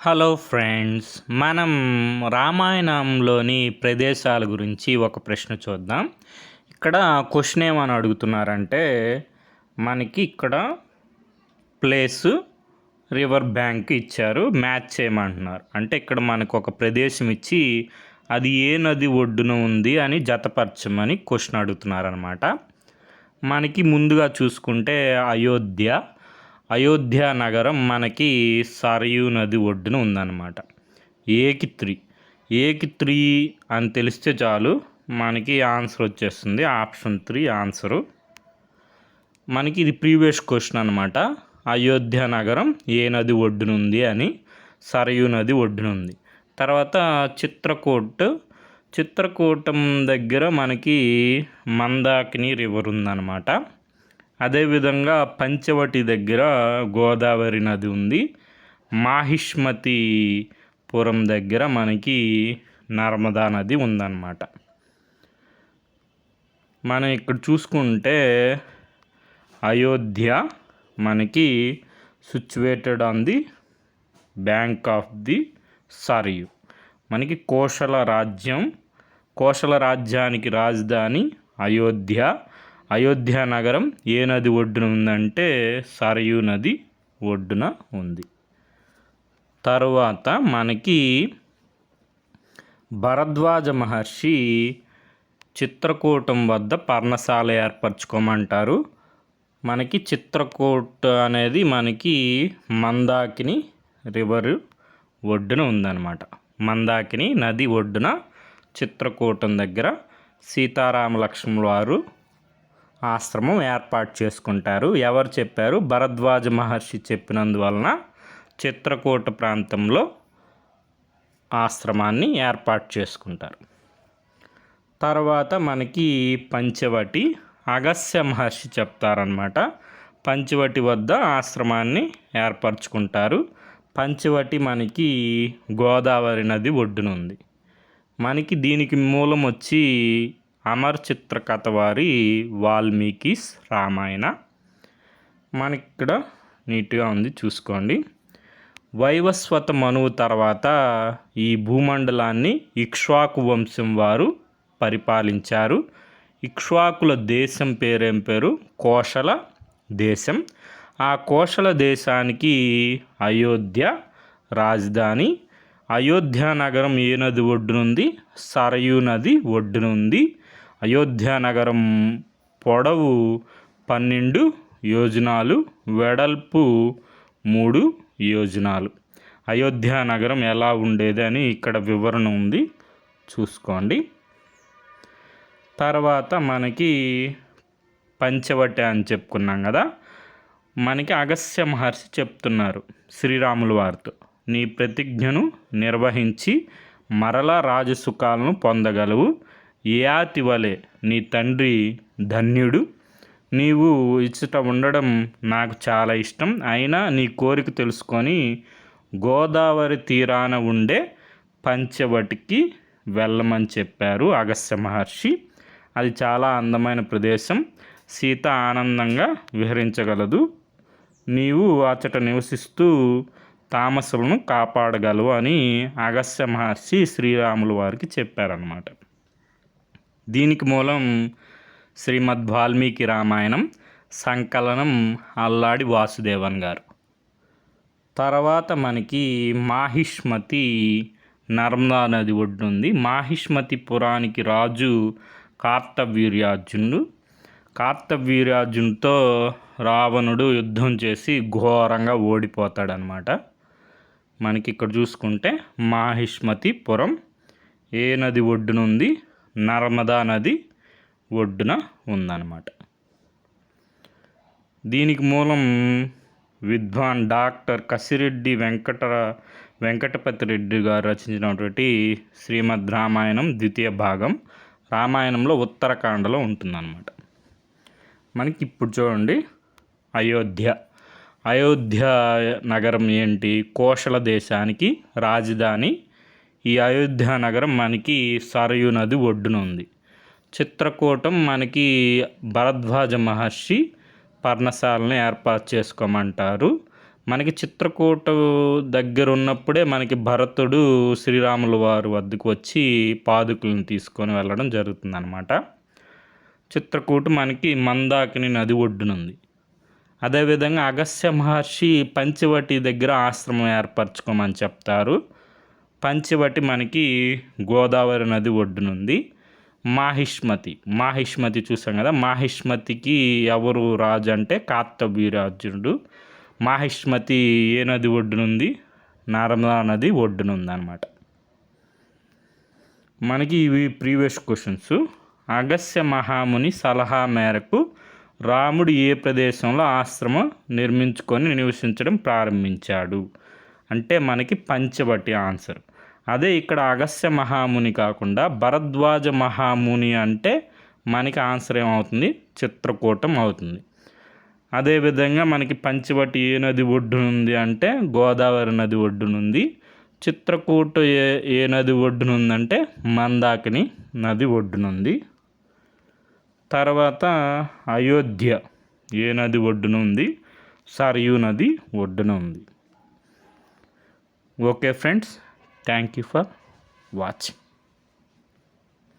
Hello friends, మనం రామాయణంలోని ప్రదేశాల గురించి ఒక ప్రశ్న చూద్దాం. ఇక్కడ క్వశ్చన్ ఏమని అడుగుతున్నారంటే, మనకి ఇక్కడ ప్లేసు రివర్ బ్యాంక్ ఇచ్చారు, మ్యాచ్ చేయమంటున్నారు. అంటే ఇక్కడ మనకు ఒక ప్రదేశం ఇచ్చి అది ఏ నది ఒడ్డున ఉంది అని జతపరచమని క్వశ్చన్ అడుగుతున్నారనమాట. మనకి ముందుగా చూసుకుంటే అయోధ్య నగరం మనకి సరయూ నది ఒడ్డున ఉందన్నమాట. ఏకి త్రీ అని తెలిస్తే చాలు మనకి ఆన్సర్ వచ్చేస్తుంది. Option 3 answer. మనకి ఇది ప్రీవియస్ క్వశ్చన్ అనమాట. అయోధ్య నగరం ఏ నది ఒడ్డున ఉంది అని. సరయూ నది ఒడ్డున ఉంది. తర్వాత చిత్రకూటం దగ్గర మనకి మందాకిని రివర్ ఉందన్నమాట. అదేవిధంగా పంచవటి దగ్గర గోదావరి నది ఉంది. మాహిష్మతిపురం దగ్గర మనకి నర్మదా నది ఉందన్నమాట. మనం ఇక్కడ చూసుకుంటే అయోధ్య మనకి situated on the bank of the Sarayu. మనకి కోశల రాజ్యానికి రాజధాని అయోధ్య నగరం ఏ నది ఒడ్డున ఉందంటే సరయూ నది ఒడ్డున ఉంది. తరువాత మనకి భరద్వాజ మహర్షి చిత్రకూటం వద్ద పర్ణశాల ఏర్పరచుకోమంటారు. మనకి చిత్రకూట్ అనేది మనకి మందాకిని రివర్ ఒడ్డున ఉందన్నమాట. మందాకిని నది ఒడ్డున చిత్రకూటం దగ్గర సీతారామ లక్ష్మణుల వారు ఆశ్రమం ఏర్పాటు చేసుకుంటారు. ఎవరు చెప్పారు? భరద్వాజ మహర్షి చెప్పినందువలన చిత్రకూట ప్రాంతంలో ఆశ్రమాన్ని ఏర్పాటు చేసుకుంటారు. తర్వాత మనకి పంచవటి అగస్త్య మహర్షి చెప్తారనమాట. పంచవటి వద్ద ఆశ్రమాన్ని ఏర్పరచుకుంటారు. పంచవటి మనకి గోదావరి నది ఒడ్డున ఉంది. మనకి దీనికి మూలం వచ్చి అమర్ చిత్రకథ వారి వాల్మీకిస్ రామాయణ. మనకి ఇక్కడ నీట్గా ఉంది, చూసుకోండి. వైవస్వత మనువు తర్వాత ఈ భూమండలాన్ని ఇక్ష్వాకు వంశం వారు పరిపాలించారు. ఇక్ష్వాకుల దేశం పేరేం పేరు? కోశల దేశం. ఆ కోశల దేశానికి అయోధ్య రాజధాని. అయోధ్య నగరం ఏ నది ఒడ్డునుంది? సరయూ నది ఒడ్డునుంది. అయోధ్య నగరం పొడవు 12 యోజనాలు, వెడల్పు 3 యోజనాలు. అయోధ్య నగరం ఎలా ఉండేది అని ఇక్కడ వివరణ ఉంది, చూసుకోండి. తర్వాత మనకి పంచవటి అని చెప్పుకున్నాం కదా. మనకి అగస్త్య మహర్షి చెప్తున్నారు శ్రీరాముల వారితో, నీ ప్రతిజ్ఞను నిర్వహించి మరలా రాజసుఖాలను పొందగలవు. యాతి వలె నీ తండ్రి ధన్యుడు. నీవు ఇచ్చట ఉండడం నాకు చాలా ఇష్టం. అయినా నీ కోరిక తెలుసుకొని గోదావరి తీరాన ఉండే పంచవటికి వెళ్ళమని చెప్పారు అగస్త్య మహర్షి. అది చాలా అందమైన ప్రదేశం. సీత ఆనందంగా విహరించగలదు. నీవు అచ్చట నివసిస్తూ తామసులను కాపాడగలవు అని అగస్త్య మహర్షి శ్రీరాముల వారికి చెప్పారన్నమాట. దీనికి మూలం శ్రీమద్ వాల్మీకి రామాయణం, సంకలనం అల్లాడి వాసుదేవన్ గారు. తర్వాత మనకి మాహిష్మతి నర్మదా నది ఒడ్డునుంది. మాహిష్మతిపురానికి రాజు కార్తవీర్యార్జునుడితో రావణుడు యుద్ధం చేసి ఘోరంగా ఓడిపోతాడనమాట. మనకి ఇక్కడ చూసుకుంటే మాహిష్మతిపురం ఏ నది ఒడ్డునుంది? నర్మదా నది ఒడ్డున ఉందన్నమాట. దీనికి మూలం విద్వాన్ డాక్టర్ కసిరెడ్డి వెంకటపతి రెడ్డి గారు రచించినటువంటి శ్రీమద్ రామాయణం ద్వితీయ భాగం రామాయణంలో ఉత్తరాఖండలో ఉంటుందన్నమాట. మనకి ఇప్పుడు చూడండి, అయోధ్య నగరం ఏంటి? కోశల దేశానికి రాజధాని. ఈ అయోధ్య నగరం మనకి సరయూ నది ఒడ్డున ఉంది. చిత్రకూటం మనకి భరద్వాజ మహర్షి పర్ణశాలను ఏర్పాటు చేసుకోమంటారు. మనకి చిత్రకూట దగ్గర ఉన్నప్పుడే మనకి భరతుడు శ్రీరాముల వారి వద్దకు వచ్చి పాదుకులను తీసుకొని వెళ్ళడం జరుగుతుందన్నమాట. చిత్రకూట మనకి మందాకిని నది ఒడ్డునుంది. అదేవిధంగా అగస్త్య మహర్షి పంచవటి దగ్గర ఆశ్రమం ఏర్పరచుకోమని చెప్తారు. పంచవటి మనకి గోదావరి నది ఒడ్డునుంది. మాహిష్మతి చూసాం కదా. మాహిష్మతికి ఎవరు రాజు అంటే కార్తవీర్యార్జునుడు. మాహిష్మతి ఏ నది ఒడ్డునుంది? నర్మదా నది ఒడ్డునుంది అన్నమాట. మనకి ఇవి ప్రీవియస్ క్వశ్చన్స్. అగస్త్య మహాముని సలహా మేరకు రాముడు ఏ ప్రదేశంలో ఆశ్రమం నిర్మించుకొని నివసించడం ప్రారంభించాడు అంటే మనకి పంచవటి ఆన్సర్. అదే ఇక్కడ అగస్త్య మహాముని కాకుండా భరద్వాజ మహాముని అంటే మనకి ఆన్సర్ ఏమవుతుంది? చిత్రకూటం అవుతుంది. అదేవిధంగా మనకి పంచవటి ఏ నది ఒడ్డునుంది అంటే గోదావరి నది ఒడ్డునుంది. చిత్రకూట ఏ నది ఒడ్డునుందంటే మందాకిని నది ఒడ్డునుంది. తర్వాత అయోధ్య ఏ నది ఒడ్డున ఉంది? సరయూ నది ఒడ్డున ఉంది. Okay friends, thank you for watching.